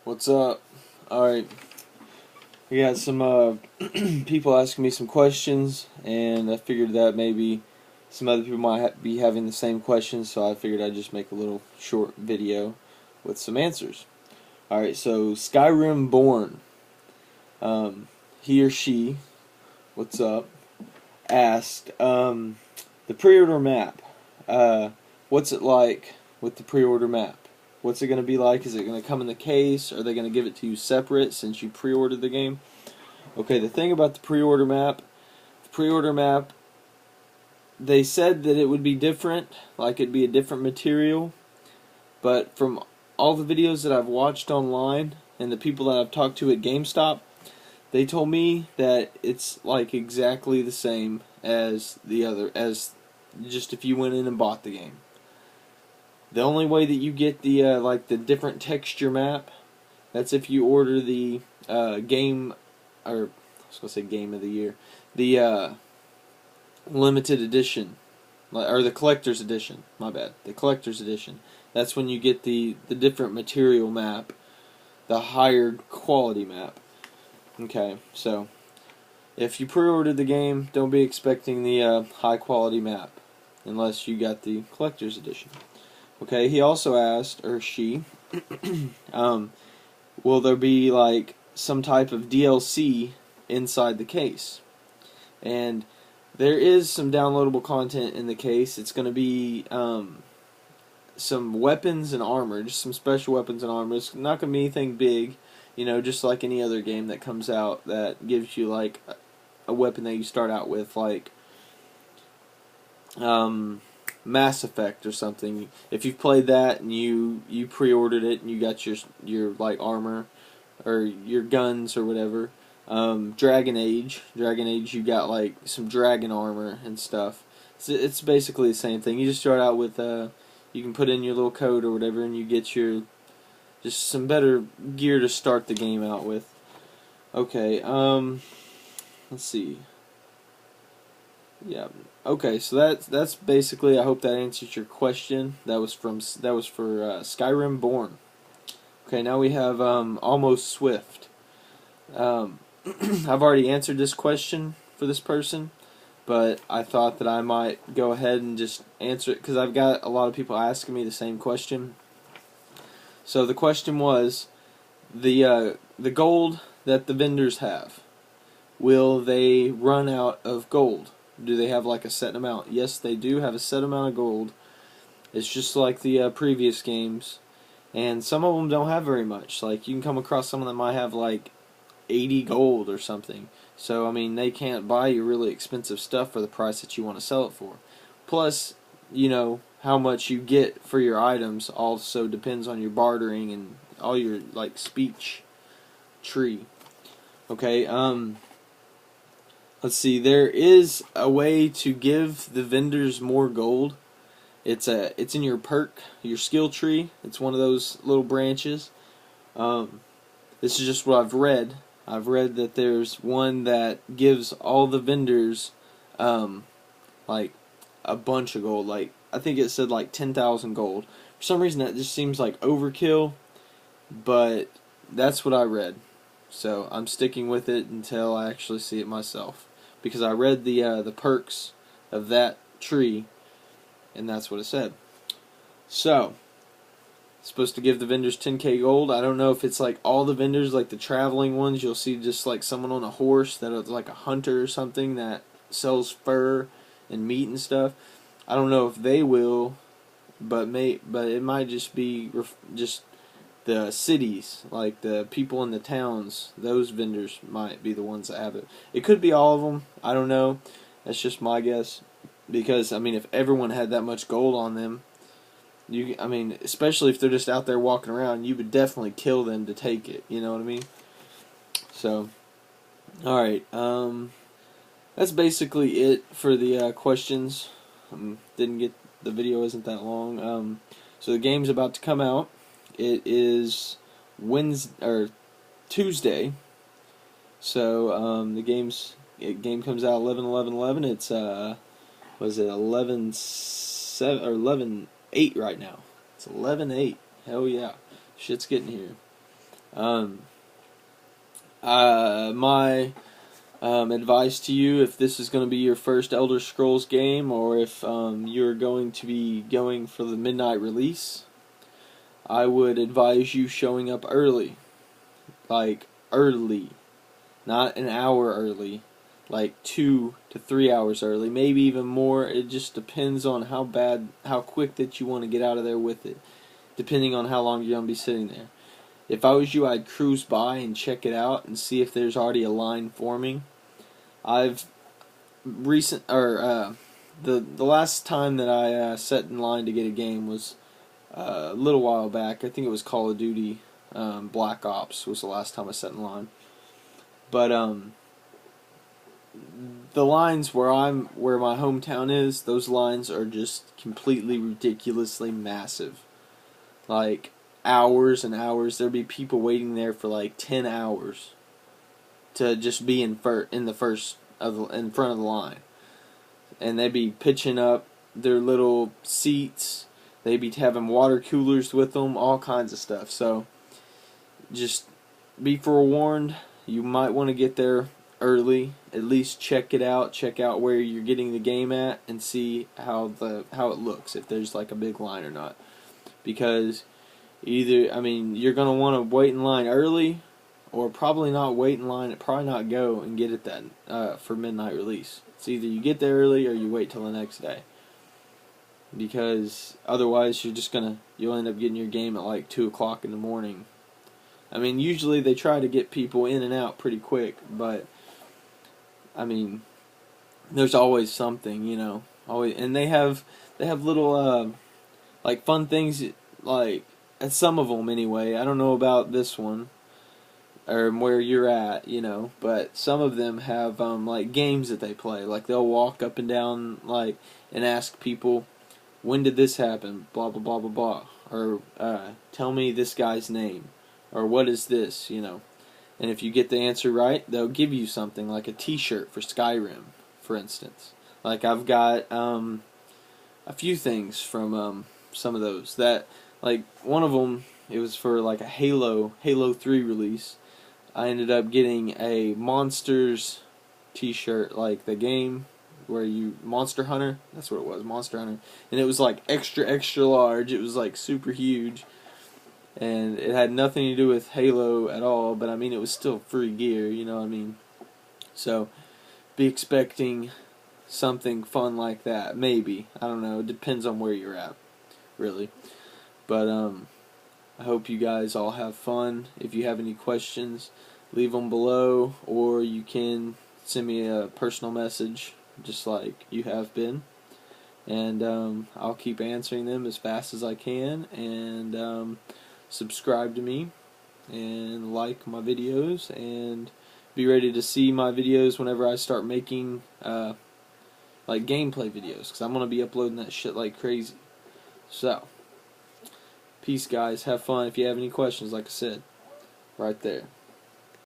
What's up? Alright, we got some people asking me some questions, and I figured that maybe some other people might be having the same questions, so I figured I'd just make a little short video with some answers. Alright, so Skyrim Born, he or she, what's up, asked, the pre-order map, what's it like with the pre-order map? What's it going to be like? Is it going to come in the case? Are they going to give it to you separate since you pre-ordered the game? Okay, the thing about the pre-order map, they said that it would be different, like it'd be a different material, but from all the videos that I've watched online and the people that I've talked to at GameStop, they told me that it's like exactly the same as the other, as just if you went in and bought the game. The only way that you get the like the different texture map, that's if you order the game, or I was gonna say game of the year, the limited edition, or the collector's edition. My bad, the collector's edition. That's when you get the different material map, the higher quality map. Okay, so if you pre-ordered the game, don't be expecting the high quality map unless you got the collector's edition. Okay, he also asked, or she, will there be like some type of DLC inside the case? And there is some downloadable content in the case. It's going to be some weapons and armor, just some special weapons and armor. It's not going to be anything big, you know, just like any other game that comes out that gives you like a weapon that you start out with, like Mass Effect or something. If you've played that and you pre-ordered it and you got your like armor or your guns or whatever, Dragon Age, you got like some dragon armor and stuff. It's basically the same thing. You just start out with you can put in your little code or whatever, and you get your just some better gear to start the game out with. Okay, let's see. Yeah. Okay, so that's basically. I hope that answers your question. That was for Skyrim Born. Okay, now we have Almost Swift. I've already answered this question for this person, but I thought that I might go ahead and just answer it because I've got a lot of people asking me the same question. So the question was the gold that the vendors have. Will they run out of gold? Do they have like a set amount? Yes, they do have a set amount of gold. It's just like the previous games, and some of them don't have very much. Like you can come across someone that might have like 80 gold or something. So I mean, they can't buy you really expensive stuff for the price that you want to sell it for. Plus, you know, how much you get for your items also depends on your bartering and all your like speech tree. Okay, let's see. There is a way to give the vendors more gold. It's in your perk, your skill tree. It's one of those little branches. This is just what I've read. I've read that there's one that gives all the vendors like a bunch of gold. Like I think it said like 10,000 gold. For some reason that just seems like overkill, but that's what I read. So I'm sticking with it until I actually see it myself, because I read the perks of that tree, and that's what it said. So it's supposed to give the vendors 10k gold. I don't know if it's like all the vendors, like the traveling ones. You'll see just like someone on a horse that is like a hunter or something that sells fur and meat and stuff. I don't know if they will, but it might just be just the cities, like the people in the towns. Those vendors might be the ones that have it. It could be all of them. I don't know. That's just my guess. Because I mean, if everyone had that much gold on them, I mean, especially if they're just out there walking around, you would definitely kill them to take it. You know what I mean? So, all right. That's basically it for the questions. The video isn't that long. So the game's about to come out. It is Wednesday or Tuesday. So the game comes out 11/11/11. It's was it 11/7 or 11/8 right now? It's 11/8. Hell yeah, shit's getting here. Um, my advice to you, if this is going to be your first Elder Scrolls game, or if you're going to be going for the midnight release, I would advise you showing up early. Like, early. Not an hour early. Like 2 to 3 hours early. Maybe even more. It just depends on how quick that you want to get out of there with it. Depending on how long you're going to be sitting there. If I was you, I'd cruise by and check it out and see if there's already a line forming. The last time that I sat in line to get a game was a little while back. I think it was Call of Duty Black Ops was the last time I sat in line. But the lines where my hometown is, those lines are just completely ridiculously massive. Like hours and hours. There'd be people waiting there for like 10 hours to just be in front of the line, and they'd be pitching up their little seats. They'd be having water coolers with them, all kinds of stuff. So just be forewarned. You might want to get there early. At least check it out. Check out where you're getting the game at, and see how it looks. If there's like a big line or not, because you're gonna want to wait in line early, or probably not wait in line. Probably not go and get it that for midnight release. It's either you get there early or you wait till the next day. Because otherwise, you'll end up getting your game at like 2 o'clock in the morning. Usually they try to get people in and out pretty quick, but there's always something, Always, and they have little like fun things, like at some of them anyway. I don't know about this one or where you're at, but some of them have like games that they play. Like they'll walk up and down and ask people, when did this happen? Blah blah blah blah blah, or tell me this guy's name, or what is this, And if you get the answer right, they'll give you something like a T-shirt for Skyrim, for instance. Like I've got a few things from some of those. That, like, one of them, it was for like a Halo 3 release. I ended up getting a Monsters T-shirt, like the game where Monster Hunter. That's what it was, Monster Hunter, and it was like extra large. It was like super huge. And it had nothing to do with Halo at all, but it was still free gear, you know what I mean? So, be expecting something fun like that, maybe. I don't know, it depends on where you're at, really. But, I hope you guys all have fun. If you have any questions, leave them below, or you can send me a personal message, just like you have been. And, I'll keep answering them as fast as I can, and, subscribe to me and like my videos, and be ready to see my videos whenever I start making like gameplay videos, because I'm going to be uploading that shit like crazy. So, peace guys, have fun. If you have any questions, like I said, right there.